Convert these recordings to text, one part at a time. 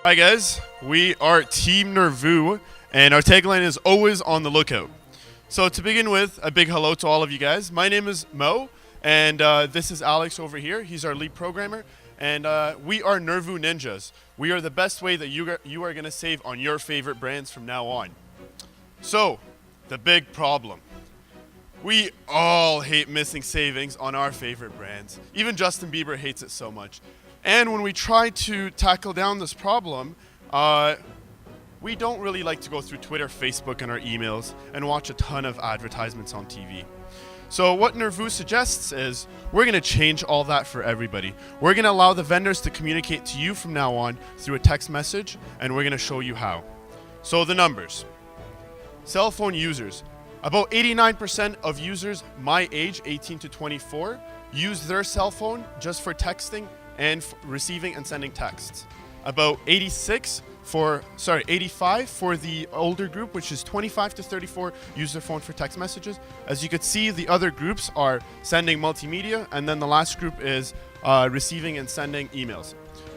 Hi guys, we are Team Nervu, and our tagline is always on the lookout. So to begin with, a big hello to all of you guys. My name is Mo, and this is Alex over here. He's our lead programmer, and we are Nervu Ninjas. We are the best way that you are going to save on your favorite brands from now on. So, the big problem. We all hate missing savings on our favorite brands. Even Justin Bieber hates it so much. And when we try to tackle down this problem, we don't really like to go through Twitter, Facebook, and our emails and watch a ton of advertisements on TV. So what Nervu suggests is we're going to change all that for everybody. We're going to allow the vendors to communicate to you from now on through a text message, and we're going to show you how. So the numbers. Cell phone users. About 89% of users my age, 18 to 24, use their cell phone just for texting and receiving and sending texts. About 85 for the older group, which is 25 to 34, use their phone for text messages. As you can see, the other groups are sending multimedia, and then the last group is receiving and sending emails.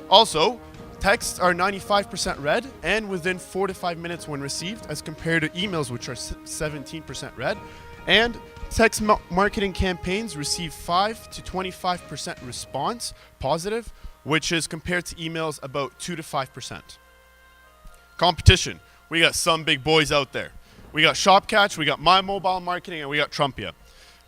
Also, texts are 95% read and within 4 to 5 minutes when received, as compared to emails, which are 17% read. And text marketing campaigns receive 5 to 25% response positive, which is compared to emails about 2 to 5%. Competition. We got some big boys out there. We got Shopcatch, we got My Mobile Marketing, and we got Trumpia.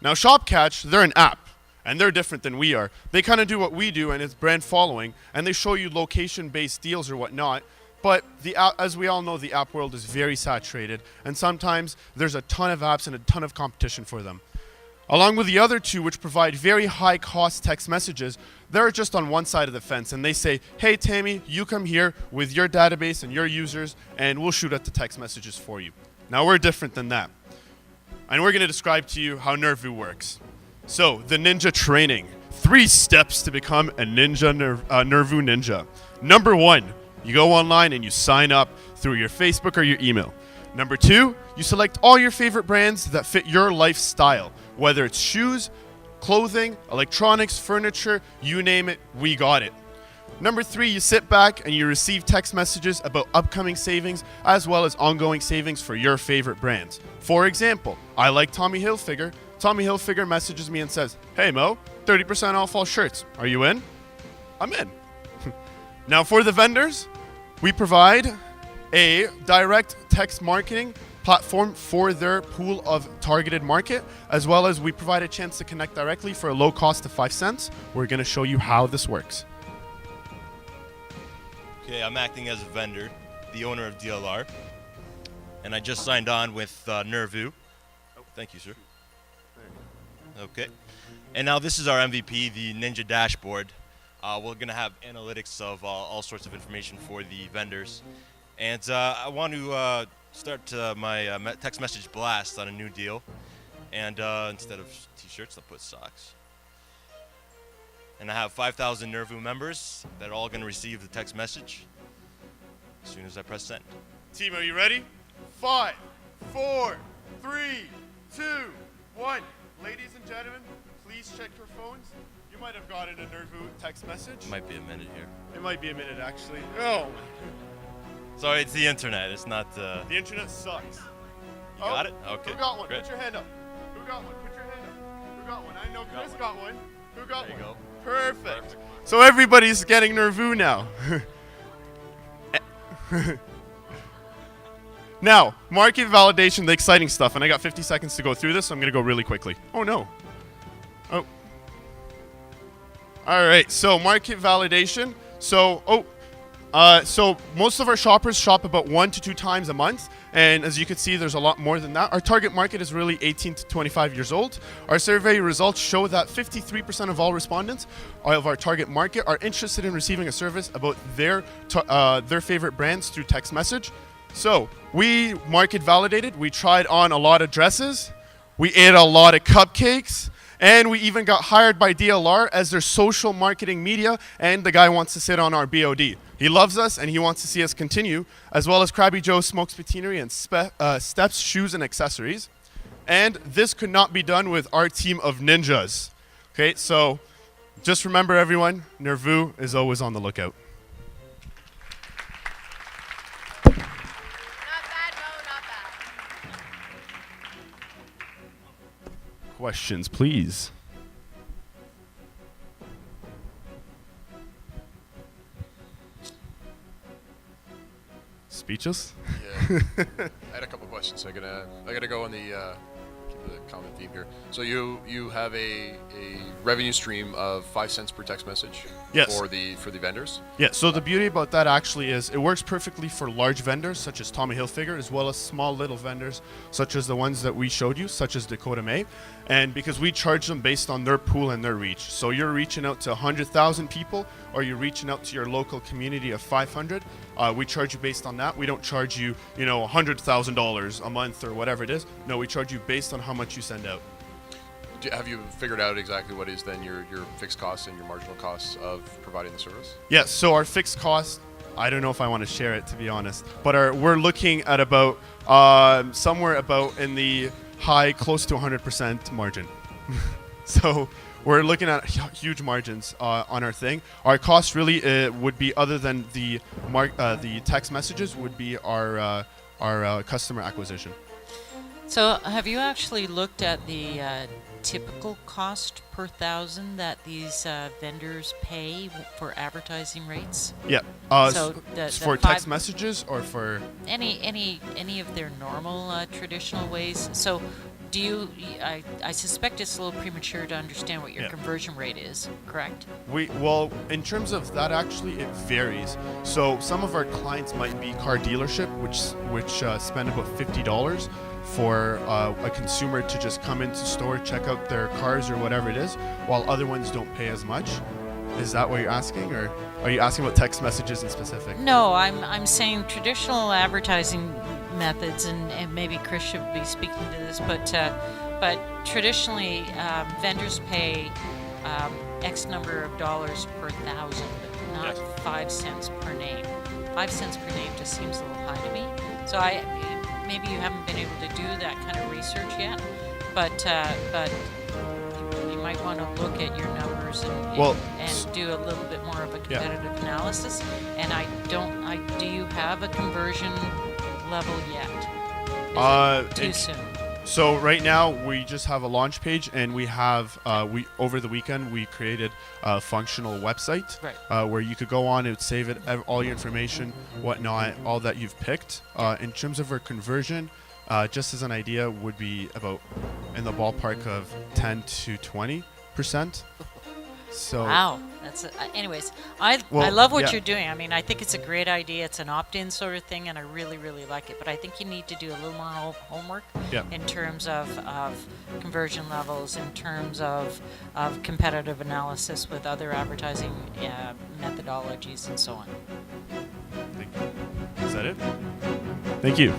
Now Shopcatch, they're an app, and they're different than we are. They kind of do what we do, and it's brand following, and they show you location-based deals or whatnot. But the app, as we all know, the app world is very saturated, and sometimes there's a ton of apps and a ton of competition for them. Along with the other two, which provide very high-cost text messages, they're just on one side of the fence, and they say, hey, Tammy, you come here with your database and your users, and we'll shoot out the text messages for you. Now, we're different than that. And we're going to describe to you how Nervu works. So, the ninja training. 3 steps to become a Nervu ninja. Number 1. You go online and you sign up through your Facebook or your email. Number 2, you select all your favorite brands that fit your lifestyle. Whether it's shoes, clothing, electronics, furniture, you name it, we got it. Number 3, you sit back and you receive text messages about upcoming savings as well as ongoing savings for your favorite brands. For example, I like Tommy Hilfiger. Tommy Hilfiger messages me and says, hey Mo, 30% off all shirts. Are you in? I'm in. Now for the vendors, we provide a direct text marketing platform for their pool of targeted market, as well as we provide a chance to connect directly for a low cost of 5 cents. We're going to show you how this works. Okay, I'm acting as a vendor, the owner of DLR, and I just signed on with Nervu. Oh, thank you, sir. Okay, and now this is our MVP, the Ninja Dashboard. We're going to have analytics of all sorts of information for the vendors. And I want to start my text message blast on a new deal. And instead of t-shirts, I'll put socks. And I have 5,000 Nervu members that are all going to receive the text message as soon as I press send. Team, are you ready? 5, 4, 3, 2, 1. Ladies and gentlemen, please check your phones. You might have gotten a Nervu text message. It might be a minute here. It might be a minute, actually. Oh. Sorry, it's the internet. It's not... The internet sucks. You got it? Okay. Who got one? Great. Put your hand up. Who got one? Put your hand up. Who got one? I know Chris got one. Who got there one? You go. Perfect. So everybody's getting Nervu now. Now, market validation, the exciting stuff. And I got 50 seconds to go through this, so I'm going to go really quickly. Oh, no. Oh. All right, so market validation. So most of our shoppers shop about 1 to 2 times a month. And as you can see, there's a lot more than that. Our target market is really 18 to 25 years old. Our survey results show that 53% of all respondents of our target market are interested in receiving a service about their favorite brands through text message. So we market validated. We tried on a lot of dresses. We ate a lot of cupcakes. And we even got hired by DLR as their social marketing media, and the guy wants to sit on our BOD. He loves us, and he wants to see us continue, as well as Krabby Joe's Smokes Patinery and Steps Shoes and Accessories. And this could not be done with our team of ninjas. Okay, so Just remember, everyone, Nervu is always on the lookout. Not bad, Mo, not bad. Questions, please. Speeches? Yeah. I had a couple questions. I gotta go on the keep the common theme here. So you have a revenue stream of 5 cents per text message Yes. for the vendors. Yeah, so the beauty about that actually is it works perfectly for large vendors such as Tommy Hilfiger, as well as small little vendors such as the ones that we showed you, such as Dakota May. And because we charge them based on their pool and their reach. So you're reaching out to 100,000 people, or you're reaching out to your local community of 500. We charge you based on that. We don't charge you, $100,000 a month or whatever it is. No, we charge you based on how much you send out. Have you figured out exactly what is then your fixed costs and your marginal costs of providing the service? Yes, so our fixed cost, I don't know if I want to share it, to be honest, but we're looking at about somewhere about in the high, close to 100% margin. So we're looking at huge margins on our thing. Our cost really would be, other than the text messages, would be our customer acquisition. So have you actually looked at the typical cost per thousand that these vendors pay for advertising rates? Yeah. So the for text messages or for any of their normal traditional ways. So do you? I suspect it's a little premature to understand what your conversion rate is. Correct? Well, in terms of that, actually, it varies. So some of our clients might be car dealership, which spend about $50 for a consumer to just come into store, check out their cars or whatever it is, while other ones don't pay as much. Is that what you're asking, or are you asking about text messages in specific? No, I'm saying traditional advertising methods, and maybe Chris should be speaking to this, but traditionally vendors pay X number of dollars per thousand, not 5 cents per name. 5 cents per name just seems a little high to me. So maybe you haven't been able to do that kind of research yet, but you might want to look at your numbers and do a little bit more of a competitive analysis. And do you have a conversion level yet? Is it too soon? So right now we just have a launch page, and we have over the weekend we created a functional website where you could go on and save it, all your information, whatnot, all that you've picked. In terms of our conversion, just as an idea, would be about in the ballpark of 10 to 20%. So wow, that's anyways. I love what you're doing. I mean, I think it's a great idea. It's an opt-in sort of thing, and I really, really like it. But I think you need to do a little more homework in terms of conversion levels, in terms of competitive analysis with other advertising methodologies, and so on. Thank you. Is that it? Thank you.